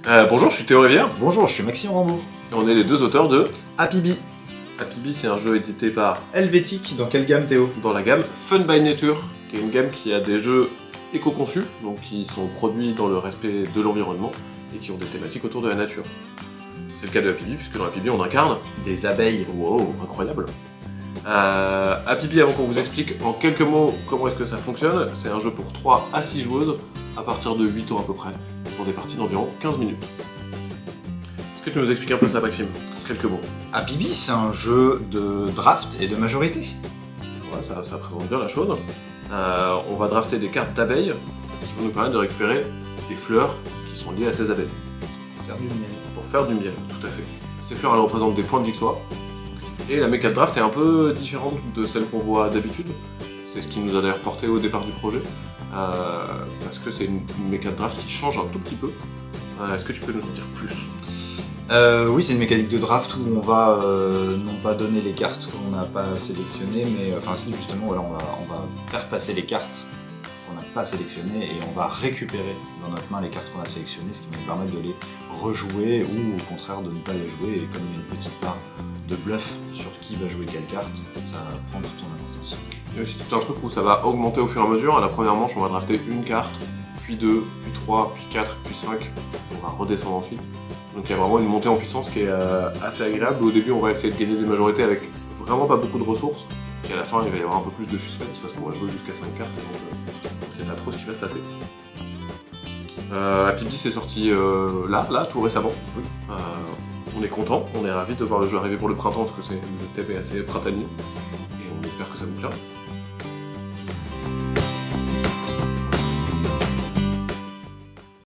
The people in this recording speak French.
Bonjour, je suis Théo Rivière, Bonjour, je suis Maxime Rambaud. et on est les deux auteurs de Happy Bee. Happy Bee, c'est un jeu édité par Helvétique, dans quelle gamme Théo? dans la gamme Fun by Nature, qui est une gamme qui a des jeux éco-conçus, donc qui sont produits dans le respect de l'environnement et qui ont des thématiques autour de la nature. C'est le cas de Happy Bee, puisque dans Happy Bee on incarne. Des abeilles. Wow, incroyable. Happy Bee, avant qu'on vous explique en quelques mots comment est-ce que ça fonctionne, c'est un jeu pour 3 à 6 joueuses à partir de 8 ans à peu près, pour des parties d'environ 15 minutes. Est-ce que tu nous expliques un peu ça, Maxime, en quelques mots? Happy Bee, c'est un jeu de draft et de majorité. Voilà, ça présente bien la chose. On va drafter des cartes d'abeilles qui vont nous permettre de récupérer des fleurs qui sont liées à ces abeilles. Faire du miel. Pour faire du miel, tout à fait. Ces fleurs, elles représentent des points de victoire. Et la méca de draft est un peu différente de celle qu'on voit d'habitude. C'est ce qui nous a d'ailleurs porté au départ du projet. Parce que c'est une méca de draft qui change un tout petit peu. Est-ce que tu peux nous en dire plus? Oui, c'est une mécanique de draft où on va non pas donner les cartes qu'on n'a pas sélectionnées, mais enfin si justement voilà, on va faire passer les cartes qu'on n'a pas sélectionnées et on va récupérer dans notre main les cartes qu'on a sélectionnées, ce qui va nous permettre de les rejouer ou au contraire de ne pas les jouer. Et comme il y a une petite part de bluff sur qui va jouer quelle carte, ça prend toute son importance. Il y a aussi tout un truc où ça va augmenter au fur et à mesure. À la première manche, on va drafter une carte, puis 2, puis 3, puis 4, puis 5. On va redescendre ensuite. Donc il y a vraiment une montée en puissance qui est assez agréable. Au début, on va essayer de gagner des majorités avec vraiment pas beaucoup de ressources. Puis à la fin, il va y avoir un peu plus de suspense parce qu'on va jouer jusqu'à 5 cartes. Et donc, on sait pas trop ce qui va se passer. Happy Bee c'est sorti là, tout récemment. Oui. On est content, on est ravis de voir le jeu arriver pour le printemps parce que le thème est assez printanier. Et on espère que ça vous plaira.